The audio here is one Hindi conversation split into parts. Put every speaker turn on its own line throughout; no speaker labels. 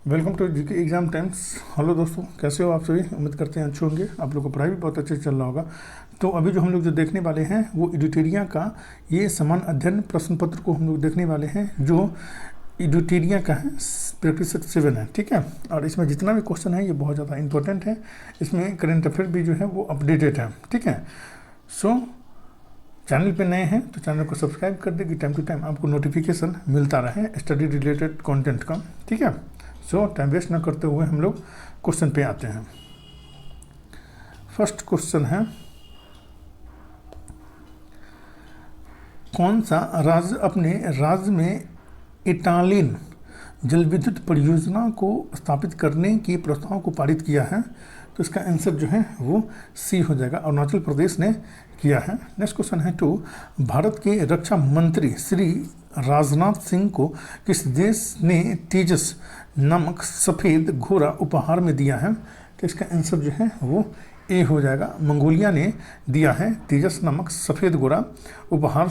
Welcome to GK exam times. Hello दोस्तों, कैसे हो आप सभी? उम्मीद करते हैं अच्छे होंगे। आप लोग को पढ़ाई भी बहुत अच्छे से चल रहा होगा। तो अभी जो हम लोग देखने वाले हैं वो एडिटोरिया का ये समान अध्ययन प्रश्न पत्र को हम लोग देखने वाले हैं, जो एडिटोरिया का है, प्रैक्टिस 7 है। ठीक है, और इसमें जितना भी क्वेश्चन है ये बहुत ज़्यादा इंपॉर्टेंट है। इसमें करेंट अफेयर भी जो है वो अपडेटेड है। ठीक है, सो चैनल पे नए हैं तो चैनल को सब्सक्राइब कर दे कि टाइम टू टाइम आपको नोटिफिकेशन मिलता रहे स्टडी रिलेटेड कंटेंट का। ठीक है, सो टाइम वेस्ट ना करते हुए हम लोग क्वेश्चन पे आते हैं। फर्स्ट क्वेश्चन है, कौन सा राज्य अपने राज्य में इटालियन जल विद्युत परियोजना को स्थापित करने के प्रस्ताव को पारित किया है? तो इसका आंसर जो है वो सी हो जाएगा, अरुणाचल प्रदेश ने किया है। नेक्स्ट क्वेश्चन है 2, भारत के रक्षा मंत्री श्री राजनाथ सिंह को किस देश ने तेजस नामक सफ़ेद घोड़ा उपहार में दिया है? तो इसका आंसर जो है वो ए हो जाएगा, मंगोलिया ने दिया है तेजस नामक सफ़ेद घोड़ा उपहार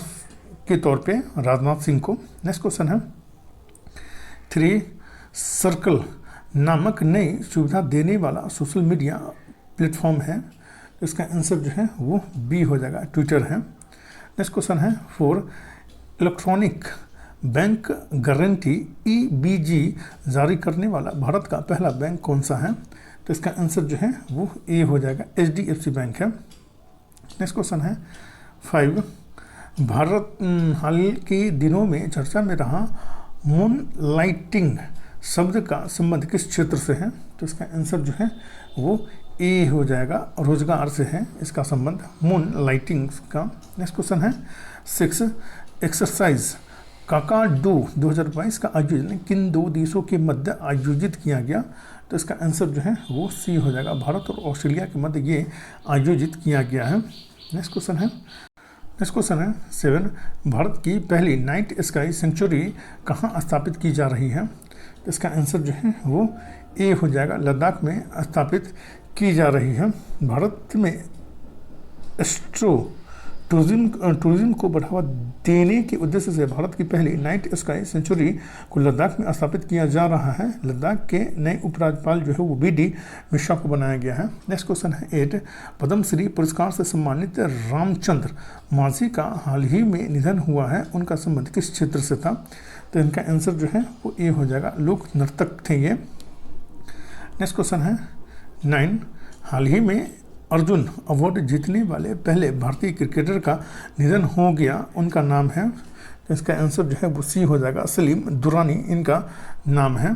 के तौर पे राजनाथ सिंह को। नेक्स्ट क्वेश्चन है 3, सर्कल नामक नई सुविधा देने वाला सोशल मीडिया प्लेटफॉर्म है। तो इसका आंसर जो है वो बी हो जाएगा, ट्विटर है। नेक्स्ट क्वेश्चन है 4, इलेक्ट्रॉनिक बैंक गारंटी EBG जारी करने वाला भारत का पहला बैंक कौन सा है? तो इसका आंसर जो है वो ए हो जाएगा, HDFC बैंक है। नेक्स्ट क्वेश्चन है 5, भारत हाल के दिनों में चर्चा में रहा मून लाइटिंग शब्द का संबंध किस क्षेत्र से है? तो इसका आंसर जो है वो ए हो जाएगा, रोजगार से है इसका संबंध, मून लाइटिंग का। नेक्स्ट क्वेश्चन है 6, एक्सरसाइज काकाडू 2022 का आयोजन किन दो देशों के मध्य आयोजित किया गया? तो इसका आंसर जो है वो सी हो जाएगा, भारत और ऑस्ट्रेलिया के मध्य ये आयोजित किया गया है। नेक्स्ट क्वेश्चन है 7, भारत की पहली नाइट स्काई सेंचुरी कहाँ स्थापित की जा रही है? तो इसका आंसर जो है वो ए हो जाएगा, लद्दाख में स्थापित की जा रही है। भारत में एस्ट्रो टूरिज्म को बढ़ावा देने के उद्देश्य से भारत की पहली नाइट स्काई सेंचुरी को लद्दाख में स्थापित किया जा रहा है। लद्दाख के नए उपराज्यपाल जो है वो BD मिश्रा को बनाया गया है। नेक्स्ट क्वेश्चन है 8, पद्मश्री पुरस्कार से सम्मानित रामचंद्र माझी का हाल ही में निधन हुआ है, उनका संबंध किस क्षेत्र से था? तो इनका आंसर जो है वो ए हो जाएगा, लोक नर्तक थे ये। नेक्स्ट क्वेश्चन है 9, हाल ही में अर्जुन अवार्ड जीतने वाले पहले भारतीय क्रिकेटर का निधन हो गया, उनका नाम है? तो इसका आंसर जो है वो सी हो जाएगा, सलीम दुरानी इनका नाम है।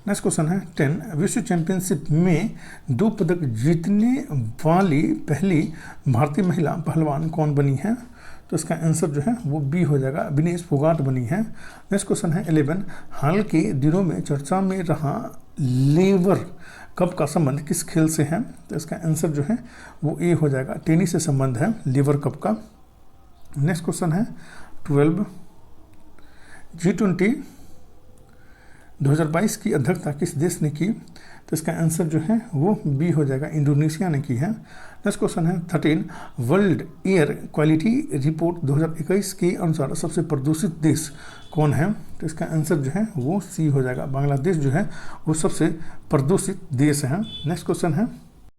नेक्स्ट क्वेश्चन है 10, विश्व चैंपियनशिप में 2 पदक जीतने वाली पहली भारतीय महिला पहलवान कौन बनी है? तो इसका आंसर जो है वो बी हो जाएगा, विनेश फोगाट बनी है। नेक्स्ट क्वेश्चन है 11, हाल के दिनों में चर्चा में रहा लेवर कप का संबंध किस खेल से है? तो इसका आंसर जो है वो ए हो जाएगा, टेनिस से संबंध है लेवर कप का। नेक्स्ट क्वेश्चन है 12, G20 2022 की अध्यक्षता किस देश ने की? तो इसका आंसर जो है वो बी हो जाएगा, इंडोनेशिया ने की है। नेक्स्ट क्वेश्चन है 13, वर्ल्ड एयर क्वालिटी रिपोर्ट 2021 के अनुसार सबसे प्रदूषित देश कौन है? तो इसका आंसर जो है वो सी हो जाएगा, बांग्लादेश जो है वो सबसे प्रदूषित देश है। नेक्स्ट क्वेश्चन है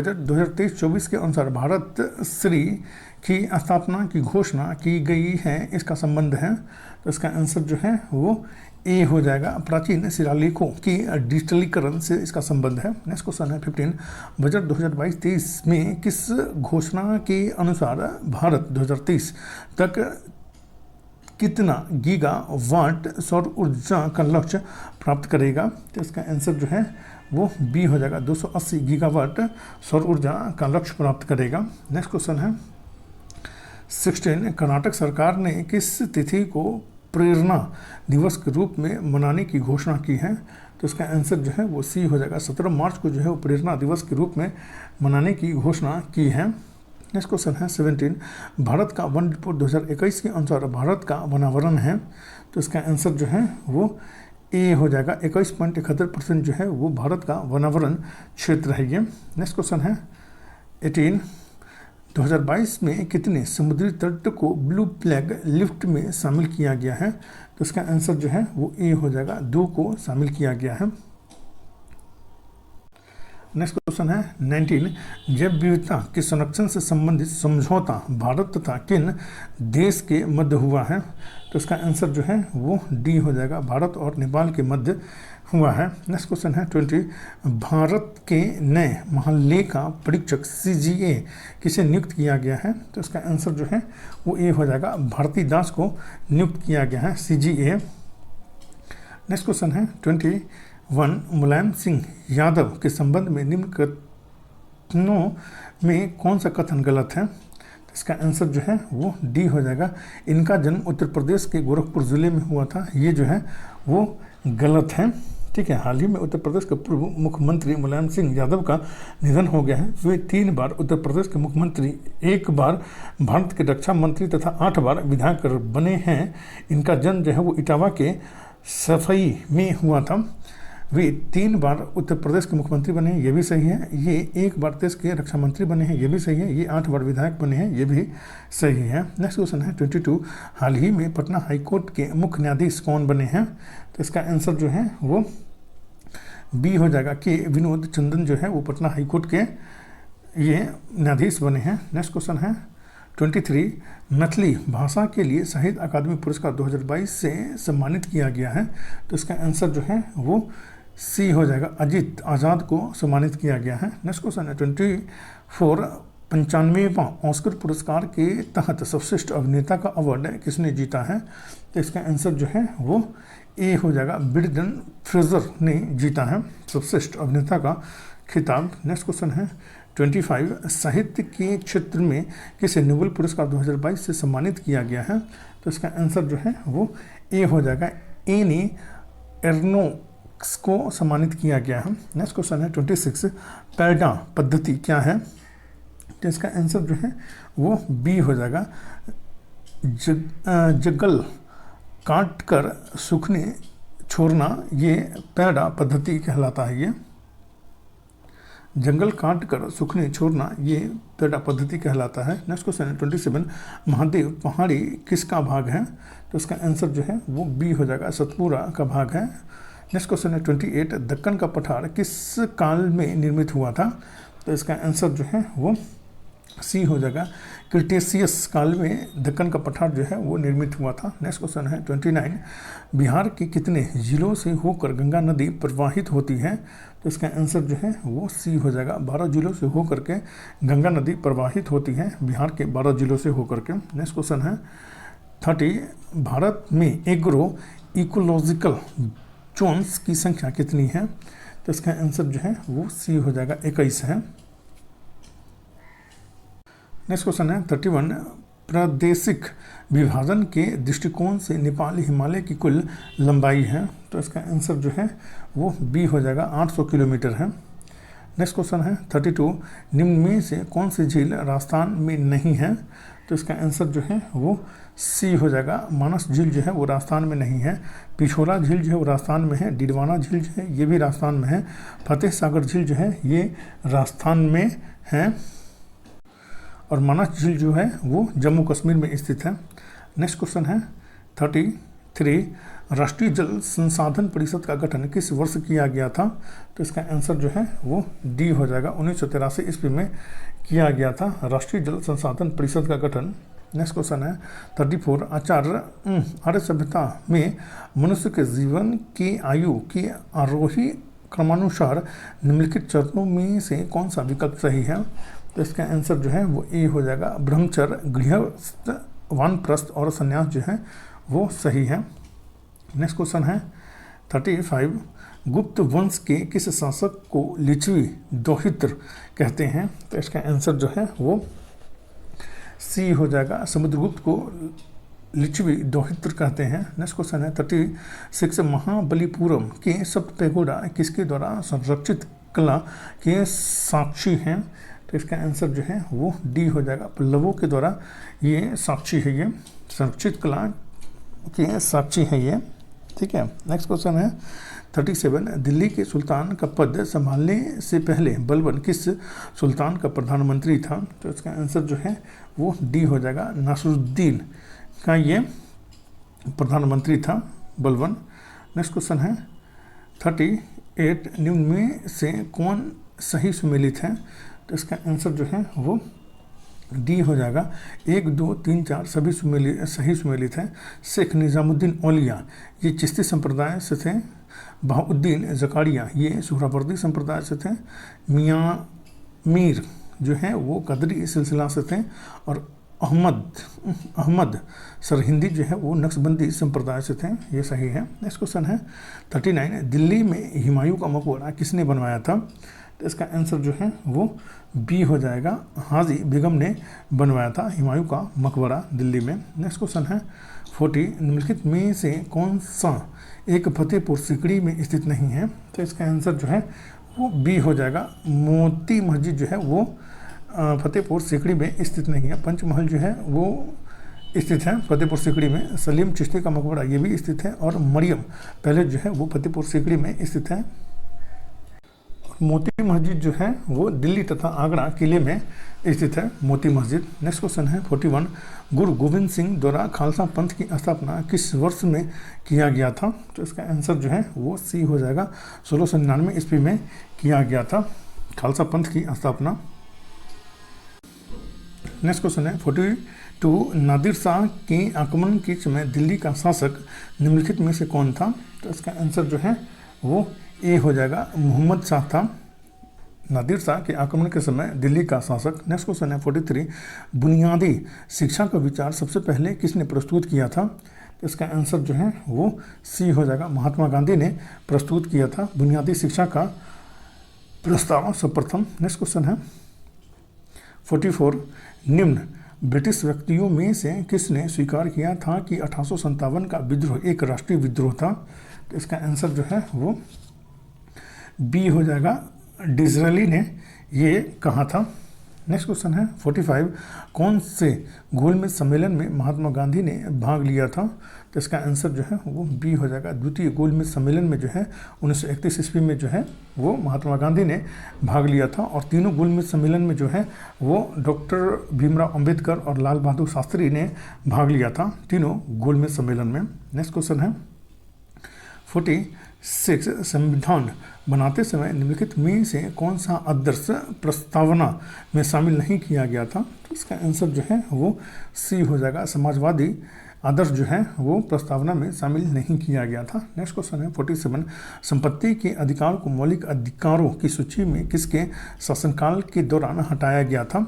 2023-24 के अनुसार भारत श्री की स्थापना की घोषणा की गई है, इसका संबंध है? तो इसका आंसर जो है वो ए हो जाएगा, प्राचीन शिलालेखों की डिजिटलीकरण से इसका संबंध है। नेक्स्ट क्वेश्चन है 15, बजट 2022-23 में किस घोषणा के अनुसार भारत 2030 तक कितना गीगावाट सौर ऊर्जा का लक्ष्य प्राप्त करेगा? तो इसका आंसर जो है वो बी हो जाएगा, 280 गीगावाट सौर ऊर्जा का लक्ष्य प्राप्त करेगा। नेक्स्ट क्वेश्चन है 16, कर्नाटक सरकार ने किस तिथि को प्रेरणा दिवस के रूप में मनाने की घोषणा की है? तो इसका आंसर जो है वो सी हो जाएगा, 17 मार्च को जो है वो प्रेरणा दिवस के रूप में मनाने की घोषणा की है। नेक्स्ट क्वेश्चन है 17, भारत का वन रिपोर्ट 2021 के अनुसार भारत का वनावरण है। तो इसका आंसर जो है वो ए हो जाएगा, 21.71% जो है वो भारत का वनावरण क्षेत्र है ये। नेक्स्ट क्वेश्चन है 18, 2022 में कितने समुद्री तट को ब्लू फ्लैग लिस्ट में शामिल किया गया है? तो इसका आंसर जो है वो ए हो जाएगा, 2 को शामिल किया गया है। नेक्स्ट क्वेश्चन है 19, जैव विविधता के संरक्षण से संबंधित समझौता भारत तथा किन देश के मध्य हुआ है? तो इसका आंसर जो है वो डी हो जाएगा, भारत और नेपाल के मध्य हुआ है। नेक्स्ट क्वेश्चन है 20, भारत के नए महालेखा परीक्षक CGA किसे नियुक्त किया गया है? तो इसका आंसर जो है वो ए हो जाएगा, भारती दास को नियुक्त किया गया है CGA। नेक्स्ट क्वेश्चन है 21, मुलायम सिंह यादव के संबंध में निम्न कथनों में कौन सा कथन गलत है? तो इसका आंसर जो है वो डी हो जाएगा, इनका जन्म उत्तर प्रदेश के गोरखपुर ज़िले में हुआ था, ये जो है वो गलत है। ठीक है, हाल ही में उत्तर प्रदेश के पूर्व मुख्यमंत्री मुलायम सिंह यादव का निधन हो गया है। वे 3 बार उत्तर प्रदेश के मुख्यमंत्री, 1 बार भारत के रक्षा मंत्री तथा 8 बार विधायक बने हैं। इनका जन्म जो है वो इटावा के सफई में हुआ था। वे 3 बार उत्तर प्रदेश के मुख्यमंत्री बने हैं, ये भी सही है। ये 1 बार देश के रक्षा मंत्री बने हैं, ये भी सही है। ये 8 बार विधायक बने हैं, ये भी सही है। नेक्स्ट क्वेश्चन है 22, हाल ही में पटना हाईकोर्ट के मुख्य न्यायाधीश कौन बने हैं? तो इसका आंसर जो है वो बी हो जाएगा, के विनोद चंदन जो है वो पटना हाईकोर्ट के ये न्यायाधीश बने हैं। नेक्स्ट क्वेश्चन है 23, मैथिली भाषा के लिए साहित्य अकादमी पुरस्कार 2022 से सम्मानित किया गया है। तो इसका आंसर जो है वो सी हो जाएगा, अजीत आज़ाद को सम्मानित किया गया है। नेक्स्ट क्वेश्चन है 24, 95वां ऑस्कर पुरस्कार के तहत सर्वश्रेष्ठ अभिनेता का अवार्ड किसने जीता है? तो इसका आंसर जो है वो ए हो जाएगा, ब्रेंडन फ्रेजर ने जीता है सर्वश्रेष्ठ अभिनेता का खिताब। नेक्स्ट क्वेश्चन है 25, साहित्य के क्षेत्र में किसे नोबेल पुरस्कार 2022 से सम्मानित किया गया है? तो इसका आंसर जो है वो ए हो जाएगा, एनी एर्नोक्स को सम्मानित किया गया है। नेक्स्ट क्वेश्चन है 26, पैडा पद्धति क्या है? तो इसका आंसर जो है वो बी हो जाएगा, जंगल काट कर सूखने छोड़ना, ये पैडा पद्धति कहलाता है। ये जंगल काट कर सूखने छोड़ना ये पैडा पद्धति कहलाता है। नेक्स्ट क्वेश्चन है 27, महादेव पहाड़ी किसका भाग है? तो इसका आंसर जो है वो बी हो जाएगा, सतपुरा का भाग है। नेक्स्ट क्वेश्चन है 28, दक्कन का पठार किस काल में निर्मित हुआ था? तो इसका आंसर जो है वो सी हो जाएगा, क्रिटेशियस काल में दक्कन का पठार जो है वो निर्मित हुआ था। नेक्स्ट क्वेश्चन है 29, बिहार के कितने जिलों से होकर गंगा नदी प्रवाहित होती है? तो इसका आंसर जो है वो सी हो जाएगा, 12 जिलों से होकर के गंगा नदी प्रवाहित होती है, बिहार के 12 जिलों से होकर के। नेक्स्ट क्वेश्चन है 30, भारत में एग्रो इकोलॉजिकल जोन्स की संख्या कितनी है? तो इसका आंसर जो है वो सी हो जाएगा, 21 है। नेक्स्ट क्वेश्चन है 31, प्रादेशिक विभाजन के दृष्टिकोण से नेपाल हिमालय की कुल लंबाई है? तो इसका आंसर जो है वो बी हो जाएगा, 800 किलोमीटर है। नेक्स्ट क्वेश्चन है 32, निम्न में से कौन सी झील राजस्थान में नहीं है? तो इसका आंसर जो है वो सी हो जाएगा, मानस झील जो है वो राजस्थान में नहीं है। पिछोला झील जो है वो राजस्थान में है। डिडवाना झील जो है ये भी राजस्थान में है। फतेह सागर झील जो है ये राजस्थान में है और मानस झील जो है वो जम्मू कश्मीर में स्थित है। नेक्स्ट क्वेश्चन है 33, राष्ट्रीय जल संसाधन परिषद का गठन किस वर्ष किया गया था? तो इसका आंसर जो है वो डी हो जाएगा, 1983 ईस्वी में किया गया था राष्ट्रीय जल संसाधन परिषद का गठन। नेक्स्ट क्वेश्चन है 34, आर्य सभ्यता में मनुष्य के जीवन की आयु के आरोही क्रमानुसार निम्नलिखित चरणों में से कौन सा विकल्प सही है? तो इसका आंसर जो है वो ए हो जाएगा, ब्रह्मचर्य, गृहस्थ, वानप्रस्थ और संन्यास जो है वो सही है। नेक्स्ट क्वेश्चन है 35, गुप्त वंश के किस शासक को लिच्छवी दोहित्र कहते हैं? तो इसका आंसर जो है वो सी हो जाएगा, समुद्रगुप्त को लिच्छवी दोहित्र कहते हैं। नेक्स्ट क्वेश्चन है 36, महाबलीपुरम के सप्त पैगोडा किसके द्वारा संरक्षित कला के साक्षी हैं? तो इसका आंसर जो है वो डी हो जाएगा, पल्लवों के द्वारा ये साक्षी है, ये संरक्षित कला के साक्षी है ये। ठीक है। नेक्स्ट क्वेश्चन है 37 दिल्ली के सुल्तान का पद संभालने से पहले बलबन किस सुल्तान का प्रधानमंत्री था? तो इसका आंसर जो है वो डी हो जाएगा, नासिरुद्दीन का ये प्रधानमंत्री था बलबन। नेक्स्ट क्वेश्चन है 38 निम्न में से कौन सही सुमेलित है? तो इसका आंसर जो है वो डी हो जाएगा, 1 2 3 4 सभी सही सुमेलित है। शेख निज़ामुद्दीन औलिया ये चिश्ती संप्रदाय से थे। बहाउद्दीन ज़कारिया ये सुहरावर्दी संप्रदाय से थे। मियाँ मीर जो है वो कदरी सिलसिला से थे। और अहमद सरहिंदी जो है वो नक्शबंदी संप्रदाय से थे। ये सही है। नेक्स्ट क्वेश्चन है 39 दिल्ली में हुमायूं का मकबरा किसने बनवाया था? तो इसका आंसर जो है वो बी हो जाएगा, हाजी बेगम ने बनवाया था हुमायूं का मकबरा दिल्ली में। नेक्स्ट क्वेश्चन है 40 निम्नलिखित में से कौन सा एक फतेहपुर सीकरी में स्थित नहीं है? तो इसका आंसर जो है वो बी हो जाएगा, मोती मस्जिद जो है वो फतेहपुर सीकरी में स्थित नहीं है। पंचमहल जो है वो स्थित है फतेहपुर सीकरी में। सलीम चिश्ती का मकबरा ये भी स्थित है। और मरियम पैलेस जो है वो फतेहपुर सीकरी में स्थित है। मोती मस्जिद जो है वो दिल्ली तथा आगरा किले में स्थित है, मोती मस्जिद। नेक्स्ट क्वेश्चन है 41 गुरु गोविंद सिंह द्वारा खालसा पंथ की स्थापना किस वर्ष में किया गया था? तो इसका आंसर जो है वो सी हो जाएगा, 1699 ईस्वी में किया गया था खालसा पंथ की स्थापना। नेक्स्ट क्वेश्चन है 42 नादिर शाह के आक्रमण के समय दिल्ली का शासक निम्नलिखित में से कौन था? तो इसका आंसर जो है वो ए हो जाएगा, मोहम्मद शाह था नादिर शाह के आक्रमण के समय दिल्ली का शासक। नेक्स्ट क्वेश्चन है 43 बुनियादी शिक्षा का विचार सबसे पहले किसने प्रस्तुत किया था? तो इसका आंसर जो है वो सी हो जाएगा, महात्मा गांधी ने प्रस्तुत किया था बुनियादी शिक्षा का प्रस्ताव सर्वप्रथम। नेक्स्ट क्वेश्चन है 44 निम्न ब्रिटिश व्यक्तियों में से किसने स्वीकार किया था कि 1857 का विद्रोह एक राष्ट्रीय विद्रोह था? तो इसका आंसर जो है वो बी हो जाएगा, डिज़रायली ने ये कहा था। नेक्स्ट क्वेश्चन है 45 कौन से गोलमेज सम्मेलन में महात्मा गांधी ने भाग लिया था? तो इसका आंसर जो है वो बी हो जाएगा, द्वितीय गोलमेज सम्मेलन में जो है 1931 ईस्वी में जो है वो महात्मा गांधी ने भाग लिया था। और तीनों गोलमेज सम्मेलन में जो है वो डॉक्टर भीमराव अंबेडकर और लाल बहादुर शास्त्री ने भाग लिया था तीनों गोलमेज सम्मेलन में। नेक्स्ट क्वेश्चन है 46 संविधान बनाते समय निम्नलिखित में से कौन सा आदर्श प्रस्तावना में शामिल नहीं किया गया था? तो इसका आंसर जो है वो सी हो जाएगा, समाजवादी आदर्श जो है वो प्रस्तावना में शामिल नहीं किया गया था। नेक्स्ट क्वेश्चन है 47 संपत्ति के अधिकार को मौलिक अधिकारों की सूची में किसके शासनकाल के दौरान हटाया गया था?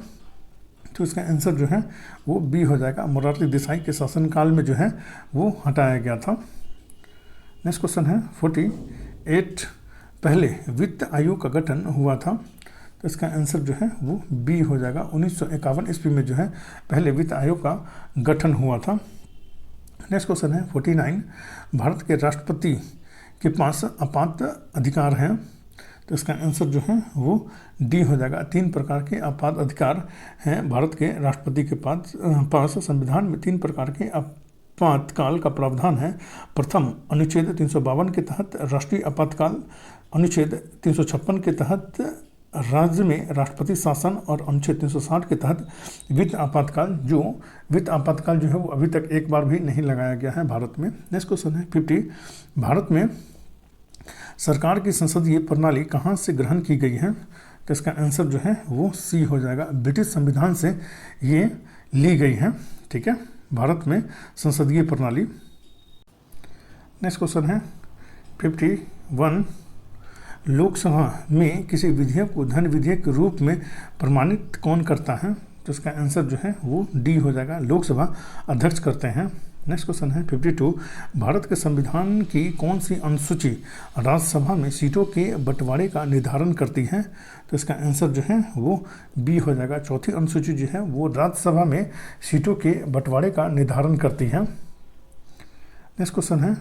तो इसका आंसर जो है वो बी हो जाएगा, मोरारजी देसाई के शासनकाल में जो है वो हटाया गया था। नेक्स्ट क्वेश्चन है 48 पहले वित्त आयोग का गठन हुआ था? तो इसका आंसर जो है वो बी हो जाएगा, 1951 ईस्वी में जो है पहले वित्त आयोग का गठन हुआ था। नेक्स्ट क्वेश्चन है 49 भारत के राष्ट्रपति के पास आपात अधिकार हैं? तो इसका आंसर जो है वो डी हो जाएगा, 3 प्रकार के आपात अधिकार हैं भारत के राष्ट्रपति के पास। संविधान में 3 प्रकार के आपातकाल का प्रावधान है। प्रथम अनुच्छेद 352 के तहत राष्ट्रीय आपातकाल, अनुच्छेद 356 के तहत राज्य में राष्ट्रपति शासन और अनुच्छेद 360 के तहत वित्त आपातकाल। जो वित्त आपातकाल जो है वो अभी तक एक बार भी नहीं लगाया गया है भारत में। नेक्स्ट क्वेश्चन है 50 भारत में सरकार की संसदीय प्रणाली कहाँ से ग्रहण की गई है? तो इसका आंसर जो है वो सी हो जाएगा, ब्रिटिश संविधान से ये ली गई है। ठीक है, भारत में संसदीय प्रणाली। नेक्स्ट क्वेश्चन है 51 लोकसभा में किसी विधेयक को धन विधेयक के रूप में प्रमाणित कौन करता है? तो इसका आंसर जो है वो डी हो जाएगा, लोकसभा अध्यक्ष करते हैं। नेक्स्ट क्वेश्चन है 52 भारत के संविधान की कौन सी अनुसूची राज्यसभा में सीटों के बंटवारे का निर्धारण करती है? तो इसका आंसर जो है वो बी हो जाएगा, चौथी अनुसूची जो है वो राज्यसभा में सीटों के बंटवारे का निर्धारण करती है। नेक्स्ट क्वेश्चन है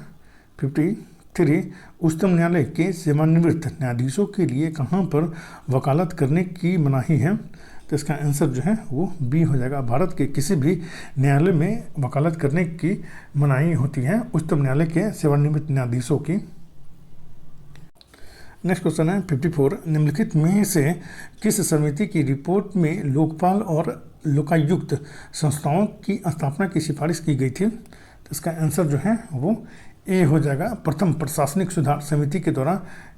53 उच्चतम न्यायालय के सेवानिवृत्त न्यायाधीशों के लिए कहाँ पर वकालत करने की मनाही है? तो इसका आंसर जो है वो बी हो जाएगा, भारत के किसी भी न्यायालय में वकालत करने की मनाही होती है उच्चतम न्यायालय के सेवानिवृत्त न्यायाधीशों की। नेक्स्ट क्वेश्चन है 54, निम्नलिखित में से किस समिति की रिपोर्ट में लोकपाल और लोकायुक्त संस्थाओं की स्थापना की सिफारिश की गई थी? तो इसका आंसर जो है वो ए हो जाएगा, प्रथम प्रशासनिक सुधार समिति के द्वारा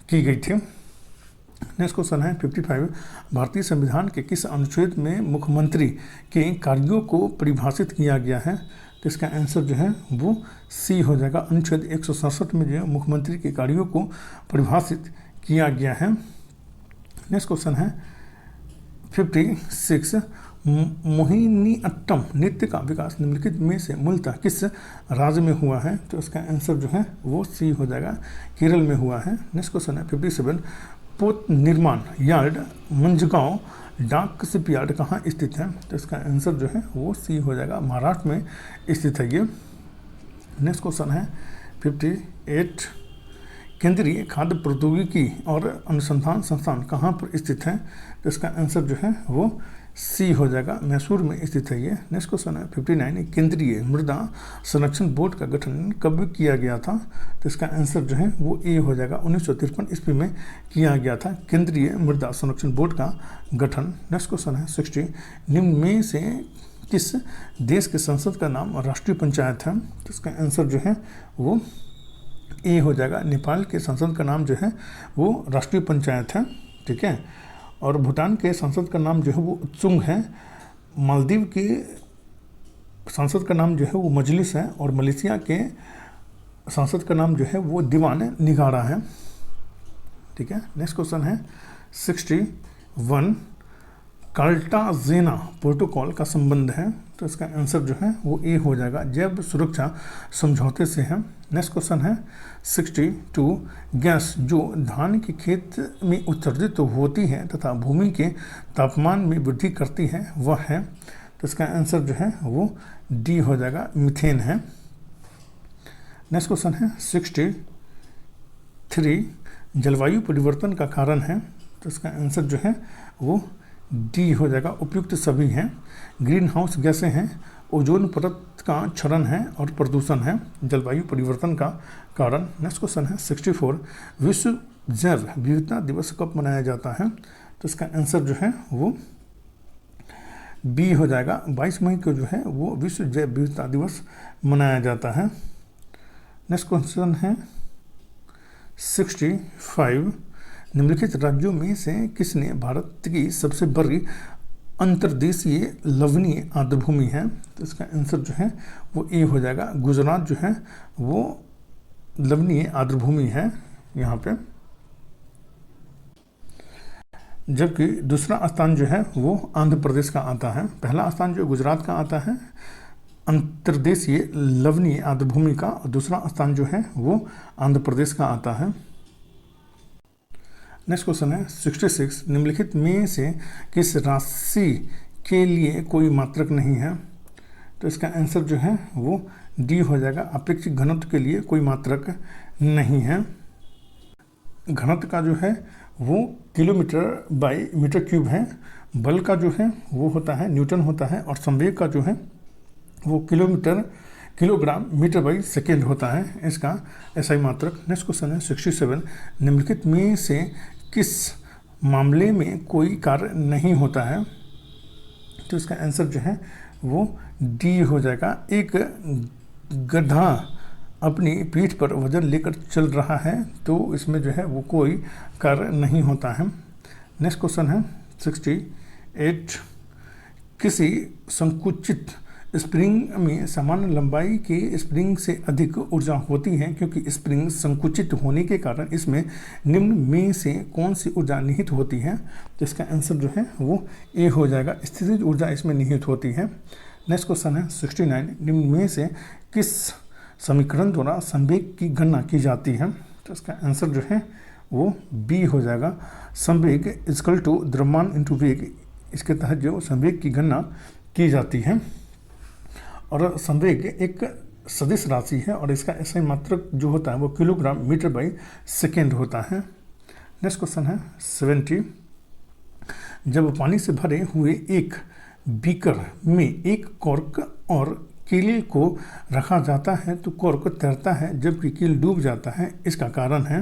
की गई थी। नेक्स्ट क्वेश्चन है 55, भारतीय संविधान के किस अनुच्छेद में मुख्यमंत्री के कार्यों को परिभाषित किया गया है? तो इसका आंसर जो है वो सी हो जाएगा, अनुच्छेद 167 में जो है मुख्यमंत्री के कार्यों को परिभाषित किया गया है। नेक्स्ट क्वेश्चन है 56, मोहिनीअट्टम नृत्य का विकास निम्नलिखित में से मूलतः किस राज्य में हुआ है? तो इसका आंसर जो है वो सी हो जाएगा, केरल में हुआ है। नेक्स्ट क्वेश्चन है 57, पोत निर्माण यार्ड मंझगांव डाक शिपयार्ड कहाँ स्थित है? तो इसका आंसर जो है वो सी हो जाएगा, महाराष्ट्र में स्थित है ये। नेक्स्ट क्वेश्चन है 58, केंद्रीय खाद्य प्रौद्योगिकी और अनुसंधान संस्थान कहाँ पर स्थित है? तो इसका आंसर जो है वो सी हो जाएगा, मैसूर में स्थित है ये। नेक्स्ट क्वेश्चन है 59, केंद्रीय मृदा संरक्षण बोर्ड का गठन कब किया गया था? तो इसका आंसर जो है वो ए हो जाएगा, 1953 ईस्वी में किया गया था केंद्रीय मृदा संरक्षण बोर्ड का गठन। नेक्स्ट क्वेश्चन है 60, निम्न में से किस देश के संसद का नाम राष्ट्रीय पंचायत है? तो इसका आंसर जो है वो ए हो जाएगा, नेपाल के संसद का नाम जो है वो राष्ट्रीय पंचायत है, ठीक है। और भूटान के संसद का नाम जो है वो उत्सुंग है, मालदीव के संसद का नाम जो है वो मजलिस है, और मलेशिया के संसद का नाम जो है वो दीवान निगारा है, ठीक है। नेक्स्ट क्वेश्चन है 61, कार्टाजेना प्रोटोकॉल का संबंध है? तो इसका आंसर जो है वो ए हो जाएगा, जैव सुरक्षा समझौते से है। नेक्स्ट क्वेश्चन है 62, गैस जो धान के खेत में उत्सर्जित तो होती है तथा भूमि के तापमान में वृद्धि करती है वह है? तो इसका आंसर जो है वो डी हो जाएगा, मीथेन है। नेक्स्ट क्वेश्चन है 63, जलवायु परिवर्तन का कारण है? तो इसका आंसर जो है वो डी हो जाएगा, उपयुक्त सभी हैं। ग्रीन हाउस गैसें हैं, ओजोन परत का क्षरण है और प्रदूषण है जलवायु परिवर्तन का कारण। नेक्स्ट क्वेश्चन है 64, विश्व जैव विविधता दिवस कब मनाया जाता है? तो इसका आंसर जो है वो बी हो जाएगा, 22 मई को जो है वो विश्व जैव विविधता दिवस मनाया जाता है। नेक्स्ट क्वेश्चन है 65, निम्नलिखित राज्यों में से किसने भारत की सबसे बड़ी अंतर्देशीय लवणीय आर्द्रभूमि है? तो इसका आंसर जो है वो ए हो जाएगा, गुजरात जो है वो लवणीय आर्द्रभूमि है यहाँ पे। जबकि दूसरा स्थान जो है वो आंध्र प्रदेश का आता है। पहला स्थान जो गुजरात का आता है अंतर्देशीय लवणीय आर्द्रभूमि का, और दूसरा स्थान जो है वो आंध्र प्रदेश का आता है। नेक्स्ट क्वेश्चन है 66, निम्नलिखित में से किस राशि के लिए कोई मात्रक नहीं है? तो इसका आंसर जो है वो डी हो जाएगा, अपेक्षित घनत्व के लिए कोई मात्रक नहीं है। घनत्व का जो है वो किलोमीटर बाई मीटर क्यूब है, बल का जो है वो होता है न्यूटन होता है, और संवेग का जो है वो किलोग्राम मीटर बाई सेकेंड होता है इसका एसआई मात्रक। नेक्स्ट क्वेश्चन है 67, निम्नलिखित में से किस मामले में कोई कार्य नहीं होता है? तो इसका आंसर जो है वो डी हो जाएगा, एक गधा अपनी पीठ पर वजन लेकर चल रहा है तो इसमें जो है वो कोई कार्य नहीं होता है। नेक्स्ट क्वेश्चन है 68, किसी संकुचित स्प्रिंग में समान लंबाई के स्प्रिंग से अधिक ऊर्जा होती है क्योंकि स्प्रिंग संकुचित होने के कारण इसमें निम्न में से कौन सी ऊर्जा निहित होती है? तो इसका आंसर जो है वो ए हो जाएगा, स्थितिज ऊर्जा इसमें निहित होती है। नेक्स्ट क्वेश्चन है 69, निम्न में से किस समीकरण द्वारा संवेग की गणना की जाती है? तो इसका आंसर जो है वो बी हो जाएगा, संवेग इक्वल टू द्रव्यमान इंटू वेग, इसके तहत जो संवेग की गणना की जाती है। और संवेग एक सदिश राशि है और इसका एसआई मात्रक जो होता है वो किलोग्राम मीटर बाई सेकेंड होता है। नेक्स्ट क्वेश्चन है 70, जब पानी से भरे हुए एक बीकर में एक कॉर्क और कील को रखा जाता है तो कॉर्क तैरता है जबकि कील डूब जाता है, इसका कारण है?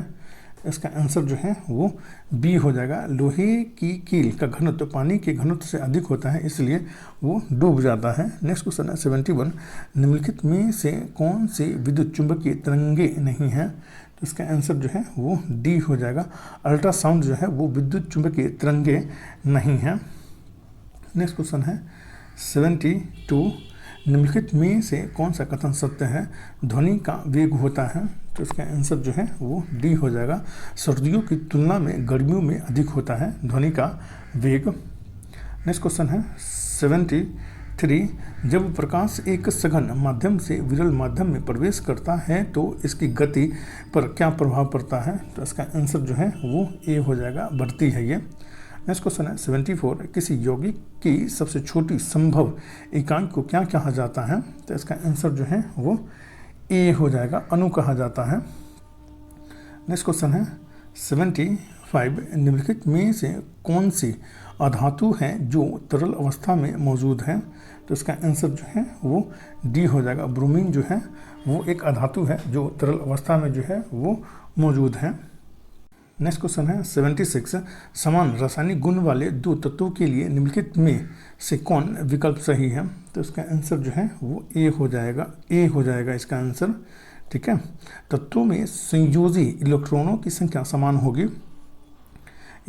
इसका आंसर जो है वो बी हो जाएगा। लोहे की कील का घनत्व पानी के घनत्व से अधिक होता है, इसलिए वो डूब जाता है। नेक्स्ट क्वेश्चन है 71, निम्नलिखित में से कौन से विद्युत चुंबकीय तरंगे नहीं हैं? तो इसका आंसर जो है वो डी हो जाएगा। अल्ट्रासाउंड जो है वो विद्युत चुंबकीय तरंगे नहीं हैं। नेक्स्ट क्वेश्चन है 72, निम्नलिखित में से कौन सा कथन सत्य है? ध्वनि का वेग होता है। तो इसका आंसर जो है वो डी हो जाएगा। सर्दियों की तुलना में गर्मियों में अधिक होता है ध्वनि का वेग। नेक्स्ट क्वेश्चन है 73, जब प्रकाश एक सघन माध्यम से विरल माध्यम में प्रवेश करता है तो इसकी गति पर क्या प्रभाव पड़ता है? तो इसका आंसर जो है वो ए हो जाएगा, बढ़ती है ये। नेक्स्ट क्वेश्चन है 74, किसी यौगिक की सबसे छोटी संभव इकाई को क्या कहा जाता है? तो इसका आंसर जो है वो ए हो जाएगा, अणु कहा जाता है। नेक्स्ट क्वेश्चन है 75, निम्नलिखित में से कौन सी अधातु है जो तरल अवस्था में मौजूद है? तो इसका आंसर जो है वो डी हो जाएगा। ब्रोमीन जो है वो एक अधातु है जो तरल अवस्था में जो है वो मौजूद है। नेक्स्ट क्वेश्चन है 76, समान रासायनिक गुण वाले दो तत्वों के लिए निम्नलिखित में से कौन विकल्प सही है? तो इसका आंसर जो है वो ए हो जाएगा, ए हो जाएगा इसका आंसर। ठीक है, तत्वों में संयोजी इलेक्ट्रॉनों की संख्या समान होगी,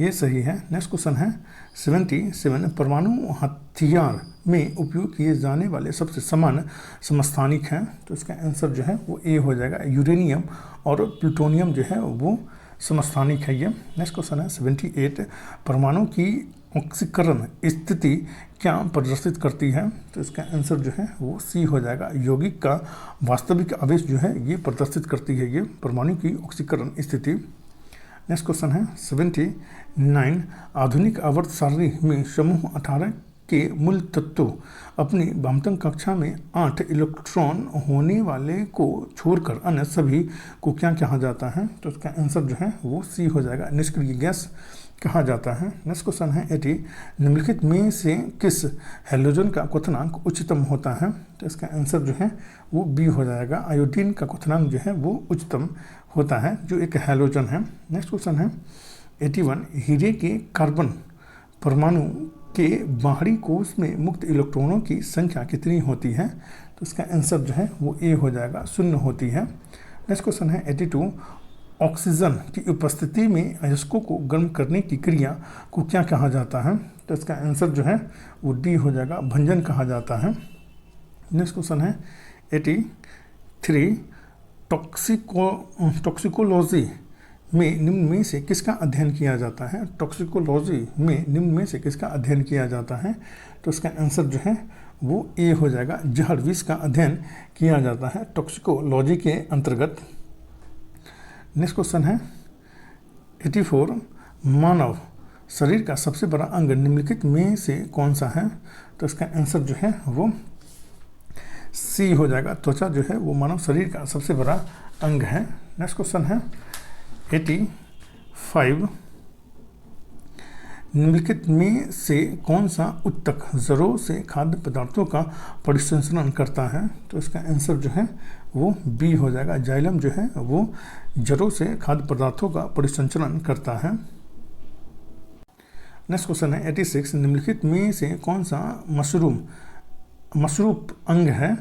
ये सही है। नेक्स्ट क्वेश्चन है 77, परमाणु हथियार में उपयोग किए जाने वाले सबसे समान समस्थानिक हैं? तो इसका आंसर जो है वो ए हो जाएगा। यूरेनियम और प्लूटोनियम जो है वो समस्थानिक है ये। नेक्स्ट क्वेश्चन है 78, परमाणु की ऑक्सीकरण स्थिति क्या प्रदर्शित करती है? तो इसका आंसर जो है वो सी हो जाएगा। यौगिक का वास्तविक आवेश जो है ये प्रदर्शित करती है ये परमाणु की ऑक्सीकरण स्थिति। नेक्स्ट क्वेश्चन है 79, आधुनिक आवर्त सारणी में समूह 18 के मूल तत्वों अपनी वामतम कक्षा में 8 इलेक्ट्रॉन होने वाले को छोड़कर अन्य सभी को क्या कहा जाता है? तो इसका आंसर जो है वो सी हो जाएगा, निष्क्रिय गैस कहा जाता है। नेक्स्ट क्वेश्चन है 80, निम्नलिखित में से किस हैलोजन का क्वथनांक उच्चतम होता है? तो इसका आंसर जो है वो बी हो जाएगा। आयोडीन का क्वथनांक जो है वो उच्चतम होता है जो एक हैलोजन है। नेक्स्ट क्वेश्चन है 81, हीरे के कार्बन परमाणु के बाहरी कोश में मुक्त इलेक्ट्रॉनों की संख्या कितनी होती है? तो इसका आंसर जो है वो ए हो जाएगा, 0 होती है। नेक्स्ट क्वेश्चन है 82, ऑक्सीजन की उपस्थिति में अयस्कों को गर्म करने की क्रिया को क्या कहा जाता है? तो इसका आंसर जो है वो डी हो जाएगा, भंजन कहा जाता है। नेक्स्ट क्वेश्चन है 83, टॉक्सिकोलॉजी में निम्न में से किसका अध्ययन किया जाता है? टॉक्सिकोलॉजी में निम्न में से किसका अध्ययन किया जाता है? तो इसका आंसर जो है वो ए हो जाएगा, जहर विष का अध्ययन किया जाता है टॉक्सिकोलॉजी के अंतर्गत। नेक्स्ट क्वेश्चन है 84, मानव शरीर का सबसे बड़ा अंग निम्नलिखित में से कौन सा है? तो इसका आंसर जो है वो सी हो जाएगा, त्वचा जो है वो मानव शरीर का सबसे बड़ा अंग है। नेक्स्ट क्वेश्चन है 85, निम्नलिखित में से कौन सा उत्तक जड़ों से खाद्य पदार्थों का परिसंचरण करता है? तो इसका आंसर जो है वो बी हो जाएगा। जाइलम जो है वो जड़ों से खाद्य पदार्थों का परिसंचरण करता है। नेक्स्ट क्वेश्चन है 86, निम्नलिखित में से कौन सा मशरूप अंग है?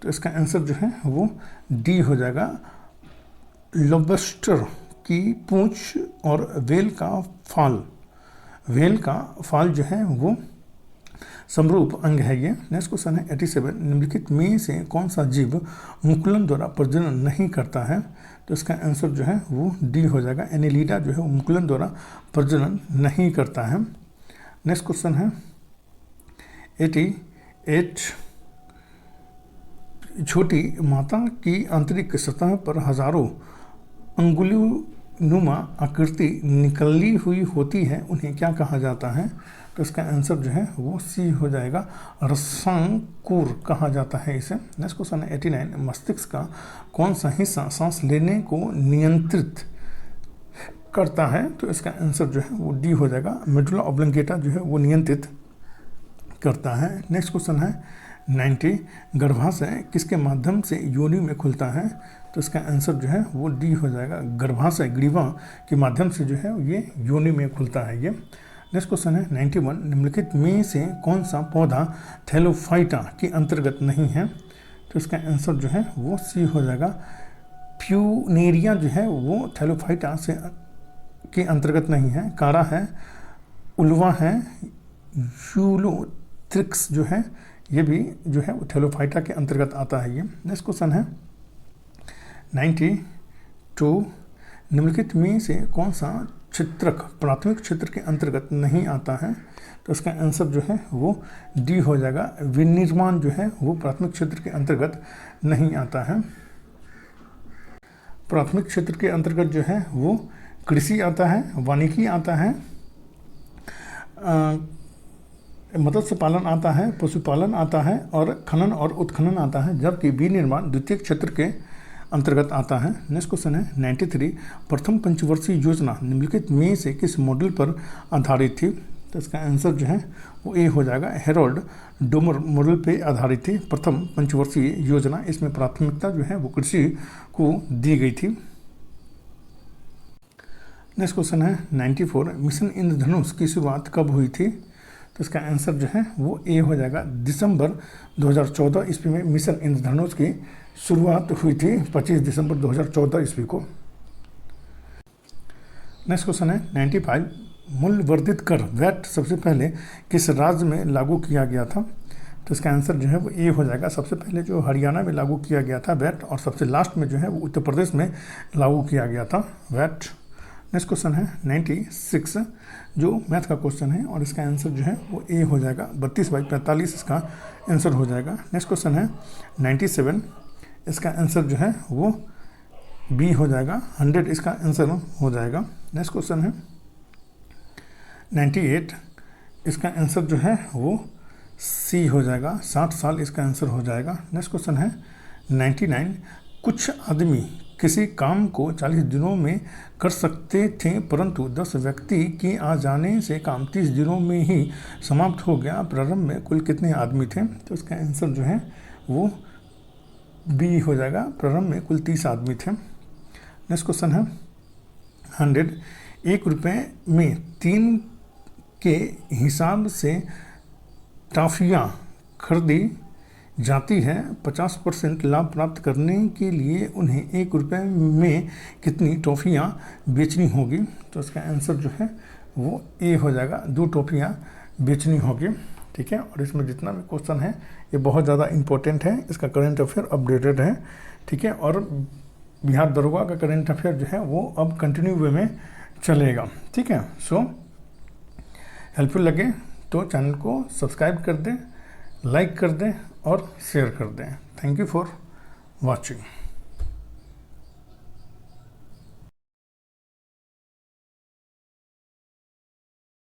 तो इसका आंसर जो है वो डी हो जाएगा। लॉबस्टर की पूंछ और वेल का फाल जो है वो समरूप अंग है ये। नेक्स्ट क्वेश्चन है 87, निम्नलिखित में से कौन सा जीव मुकुलन द्वारा प्रजनन नहीं करता है? तो इसका आंसर जो है वो डी हो जाएगा। एनेलिडा जो है वो मुकुलन द्वारा प्रजनन नहीं करता है। नेक्स्ट क्वेश्चन है 88, छोटी माता की आंतरिक सतह पर हजारों अंगुलीनुमा आकृति निकली हुई होती है, उन्हें क्या कहा जाता है? तो इसका आंसर जो है वो सी हो जाएगा, रसांकुर कहा जाता है इसे। नेक्स्ट क्वेश्चन है 89, मस्तिष्क का कौन सा हिस्सा सांस लेने को नियंत्रित करता है? तो इसका आंसर जो है वो डी हो जाएगा। मेडुला ऑब्लंगेटा जो है वो नियंत्रित करता है। नेक्स्ट क्वेश्चन है 90, गर्भाशय किसके माध्यम से योनि में खुलता है? तो इसका आंसर जो है वो डी हो जाएगा। गर्भाशय ग्रीवा के माध्यम से जो है ये योनि में खुलता है ये। नेक्स्ट क्वेश्चन है 91, निम्नलिखित में से कौन सा पौधा थैलोफाइटा के अंतर्गत नहीं है? तो इसका आंसर जो है वो सी हो जाएगा। प्यूनेरिया जो है वो थैलोफाइटा से के अंतर्गत नहीं है। कारा है, उल्वा है, यूलोथ्रिक्स जो है ये भी जो है वो थैलोफाइटा के अंतर्गत आता है ये। नेक्स्ट क्वेश्चन है 92, निम्नलिखित में से कौन सा छित्रक प्राथमिक क्षेत्र के अंतर्गत नहीं आता है? तो इसका आंसर जो है वो डी हो जाएगा। विनिर्माण जो है वो प्राथमिक क्षेत्र के अंतर्गत नहीं आता है। प्राथमिक क्षेत्र के अंतर्गत जो है वो कृषि आता है, वानिकी आता है, मत्स्य पालन आता है, पशुपालन आता है और खनन और उत्खनन आता है, जबकि विनिर्माण द्वितीय क्षेत्र के अंतर्गत आता है। नेक्स्ट क्वेश्चन है 93, प्रथम पंचवर्षीय योजना निम्नलिखित में से किस मॉडल पर आधारित थी? तो इसका आंसर जो है वो ए हो जाएगा। हेरोल्ड डोमर मॉडल पे आधारित थी प्रथम पंचवर्षीय योजना। इसमें प्राथमिकता जो है वो कृषि को दी गई थी। नेक्स्ट क्वेश्चन है 94, मिशन इंद्रधनुष की शुरुआत कब हुई थी? तो इसका आंसर जो है वो ए हो जाएगा। दिसंबर 2014 ईस्वी में मिशन इंद्रधनुष की शुरुआत हुई थी 25 दिसंबर 2014 ईस्वी को। नेक्स्ट क्वेश्चन है 95, मूल्य वर्धित कर वैट सबसे पहले किस राज्य में लागू किया गया था? तो इसका आंसर जो है वो ए हो जाएगा। सबसे पहले जो हरियाणा में लागू किया गया था वैट, और सबसे लास्ट में जो है वो उत्तर प्रदेश में लागू किया गया था वैट। नेक्स्ट क्वेश्चन है 96, जो मैथ का क्वेश्चन है और इसका आंसर जो है वो ए हो जाएगा। 32/45 इसका आंसर हो जाएगा। नेक्स्ट क्वेश्चन है 97, इसका आंसर जो है वो बी हो जाएगा। 100 इसका आंसर हो जाएगा। नेक्स्ट क्वेश्चन है 98, इसका आंसर जो है वो सी हो जाएगा। 60 साल इसका आंसर हो जाएगा। नेक्स्ट क्वेश्चन है 99, कुछ आदमी किसी काम को 40 दिनों में कर सकते थे, परंतु 10 व्यक्ति के आ जाने से काम 30 दिनों में ही समाप्त हो गया। प्रारंभ में कुल कितने आदमी थे? तो इसका आंसर जो है वो बी हो जाएगा। प्रारंभ में कुल 30 आदमी थे। नेक्स्ट क्वेश्चन है 100, 1 रुपये में 3 के हिसाब से टॉफियाँ खरीदी जाती है। 50% लाभ प्राप्त करने के लिए उन्हें 1 रुपये में कितनी टॉफियाँ बेचनी होगी? तो इसका आंसर जो है वो ए हो जाएगा। 2 टॉफियाँ बेचनी होगी। ठीक है, और इसमें जितना भी क्वेश्चन है ये बहुत ज़्यादा इंपॉर्टेंट है। इसका करंट अफेयर अपडेटेड है। ठीक है, और बिहार दरोगा का करंट अफेयर जो है वो अब कंटिन्यू वे में चलेगा। ठीक है, सो हेल्पफुल लगे तो चैनल को सब्सक्राइब कर दें, लाइक कर दें और शेयर कर दें। Thank you for watching.